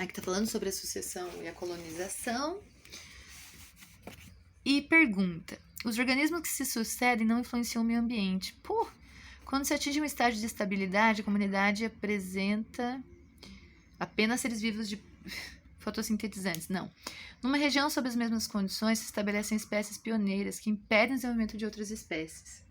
Aqui tá falando sobre a sucessão e a colonização. E pergunta: os organismos que se sucedem não influenciam o meio ambiente. Quando se atinge um estágio de estabilidade, a comunidade apresenta apenas seres vivos de fotossintetizantes. Não. Numa região sob as mesmas condições, se estabelecem espécies pioneiras que impedem o desenvolvimento de outras espécies.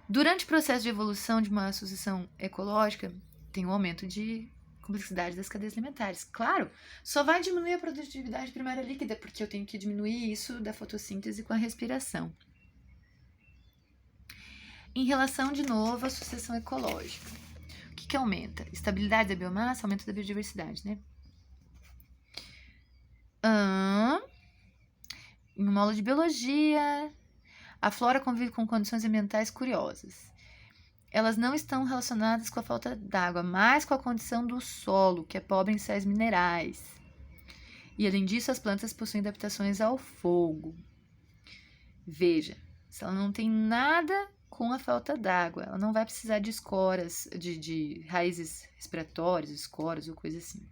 Durante o processo de evolução de uma sucessão ecológica, tem um aumento de complexidade das cadeias alimentares. Claro, só vai diminuir a produtividade primária líquida, porque eu tenho que diminuir isso da fotossíntese com a respiração. Em relação, de novo, à sucessão ecológica. O que aumenta? Estabilidade da biomassa, aumento da biodiversidade, né? Em uma aula de biologia, a flora convive com condições ambientais curiosas. Elas não estão relacionadas com a falta d'água, mas com a condição do solo, que é pobre em sais minerais. E, além disso, as plantas possuem adaptações ao fogo. Veja, se ela não tem nada com a falta d'água, ela não vai precisar de escoras, de raízes respiratórias, escoras ou coisa assim.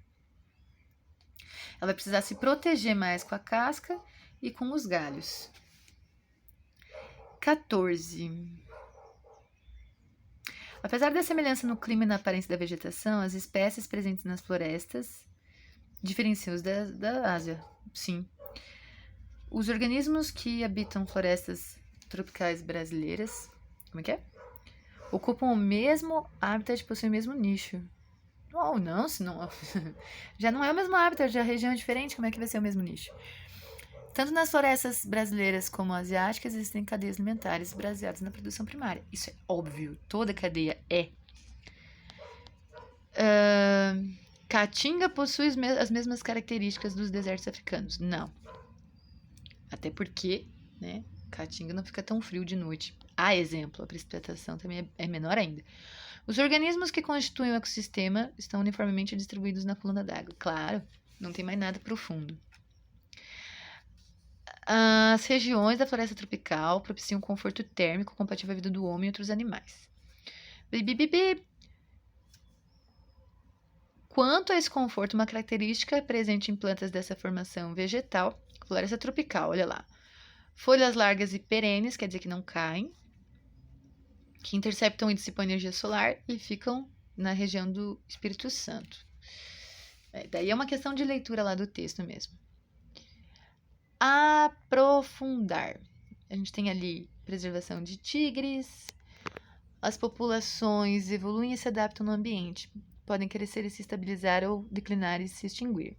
Ela vai precisar se proteger mais com a casca e com os galhos. 14. Apesar da semelhança no clima e na aparência da vegetação, as espécies presentes nas florestas diferenciam-os da Ásia. Sim. Os organismos que habitam florestas tropicais brasileiras, ocupam o mesmo habitat, possuem o mesmo nicho. Oh, não, senão já não é o mesmo habitat, já a região é diferente, como é que vai ser o mesmo nicho? Tanto nas florestas brasileiras como asiáticas existem cadeias alimentares baseadas na produção primária. Isso é óbvio, toda cadeia é. Caatinga possui as mesmas características dos desertos africanos? Não. Até porque, né, Caatinga não fica tão frio de noite. A exemplo, a precipitação também é menor ainda. Os organismos que constituem o ecossistema estão uniformemente distribuídos na coluna d'água. Claro, não tem mais nada profundo. As regiões da floresta tropical propiciam conforto térmico compatível à vida do homem e outros animais. Quanto a esse conforto, uma característica presente em plantas dessa formação vegetal, floresta tropical, olha lá. Folhas largas e perenes, quer dizer que não caem, que interceptam e dissipam energia solar e ficam na região do Espírito Santo. Daí é uma questão de leitura lá do texto mesmo. Aprofundar. A gente tem ali preservação de tigres. As populações evoluem e se adaptam no ambiente. Podem crescer e se estabilizar ou declinar e se extinguir.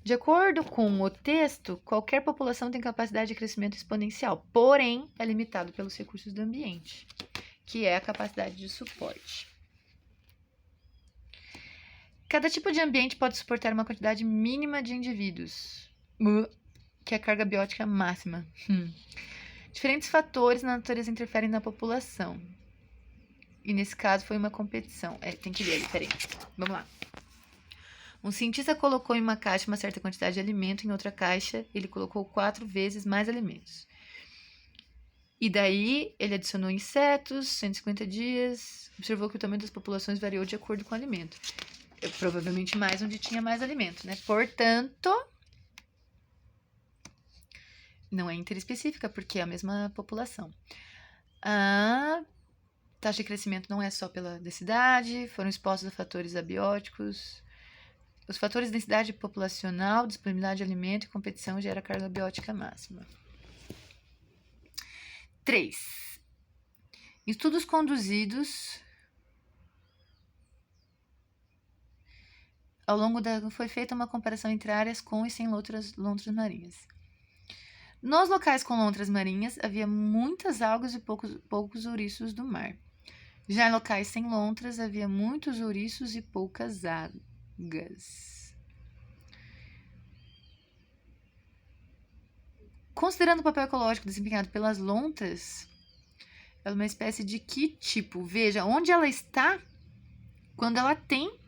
De acordo com o texto, qualquer população tem capacidade de crescimento exponencial, porém é limitado pelos recursos do ambiente, que é a capacidade de suporte. Cada tipo de ambiente pode suportar uma quantidade mínima de indivíduos, que é a carga biótica máxima. Diferentes fatores na natureza interferem na população. E nesse caso foi uma competição. Tem que ler ali, peraí. Vamos lá. Um cientista colocou em uma caixa uma certa quantidade de alimento, em outra caixa ele colocou 4 vezes mais alimentos. E daí ele adicionou insetos, 150 dias, observou que o tamanho das populações variou de acordo com o alimento. Provavelmente mais onde tinha mais alimento, né? Portanto, não é interespecífica, porque é a mesma população. A taxa de crescimento não é só pela densidade, foram expostos a fatores abióticos. Os fatores de densidade populacional, disponibilidade de alimento e competição gera carga biótica máxima. 3. Estudos conduzidos ao longo foi feita uma comparação entre áreas com e sem lontras marinhas. Nos locais com lontras marinhas, havia muitas algas e poucos ouriços do mar. Já em locais sem lontras, havia muitos ouriços e poucas algas. Considerando o papel ecológico desempenhado pelas lontras, ela é uma espécie de que tipo? Veja, onde ela está, quando ela tem,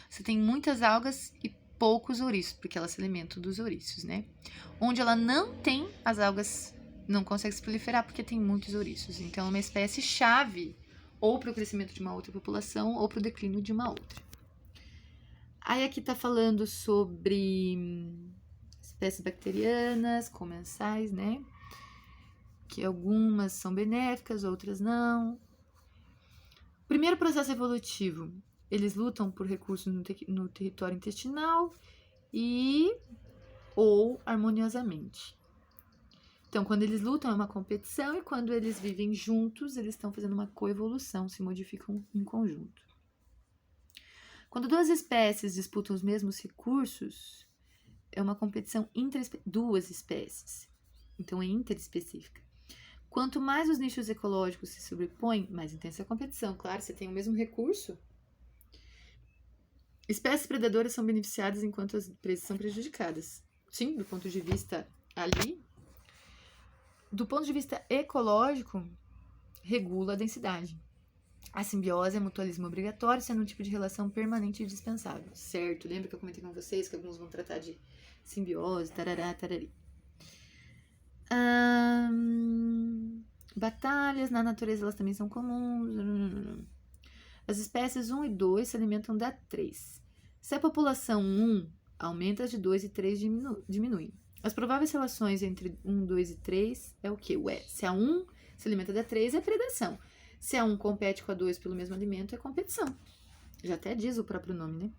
você tem muitas algas e poucos ouriços, porque ela se alimenta dos ouriços, né? Onde ela não tem, as algas não conseguem se proliferar porque tem muitos ouriços. Então, é uma espécie chave ou para o crescimento de uma outra população, ou para o declínio de uma outra. Aí aqui tá falando sobre espécies bacterianas, comensais, né? Que algumas são benéficas, outras não. Primeiro processo evolutivo, eles lutam por recursos no território intestinal ou harmoniosamente. Então, quando eles lutam é uma competição e quando eles vivem juntos, eles estão fazendo uma coevolução, se modificam em conjunto. Quando duas espécies disputam os mesmos recursos, é uma competição entre duas espécies. Então, é interespecífica. Quanto mais os nichos ecológicos se sobrepõem, mais intensa é a competição. Claro, você tem o mesmo recurso. Espécies predadoras são beneficiadas enquanto as presas são prejudicadas. Sim, do ponto de vista ali. Do ponto de vista ecológico, regula a densidade. A simbiose é mutualismo obrigatório, sendo um tipo de relação permanente e indispensável. Certo? Lembra que eu comentei com vocês que alguns vão tratar de simbiose, tarará, tarari. Batalhas na natureza, elas também são comuns. As espécies 1 e 2 se alimentam da 3. Se a população 1 aumenta, as de 2 e 3 diminuem. As prováveis relações entre 1, 2 e 3 é o quê? Se a 1 se alimenta da 3, é predação. Se a 1 compete com a 2 pelo mesmo alimento, é competição. Já até diz o próprio nome, né?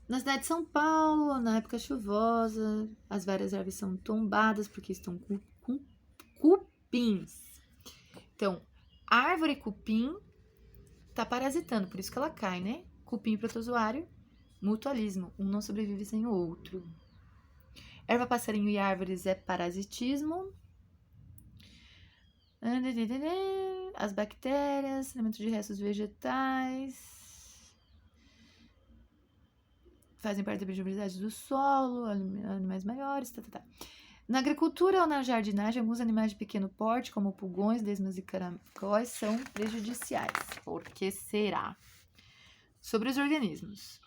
Na cidade de São Paulo, na época chuvosa, as várias árvores são tombadas porque estão com cupins. Então, a árvore cupim tá parasitando, por isso que ela cai, né? Cupim protozoário, mutualismo. Um não sobrevive sem o outro. Erva, passarinho e árvores é parasitismo. As bactérias, alimento de restos vegetais. Fazem parte da biodiversidade do solo, animais maiores, Na agricultura ou na jardinagem, alguns animais de pequeno porte, como pulgões, lesmas e caracóis, são prejudiciais. Por que será? Sobre os organismos.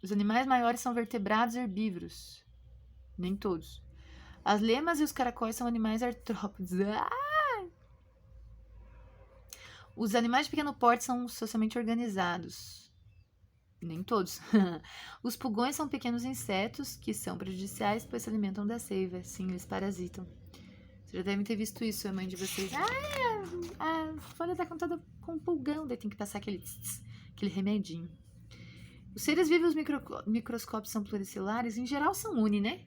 Os animais maiores são vertebrados e herbívoros. Nem todos. As lemas e os caracóis são animais artrópodes. Os animais de pequeno porte são socialmente organizados. Nem todos. Os pulgões são pequenos insetos que são prejudiciais, pois se alimentam da seiva. Sim, eles parasitam. Vocês já devem ter visto isso, a mãe de vocês. A folha tá contada com pulgão, daí tem que passar aquele remedinho. Os seres vivos microscópicos são pluricelulares, em geral são uni, né?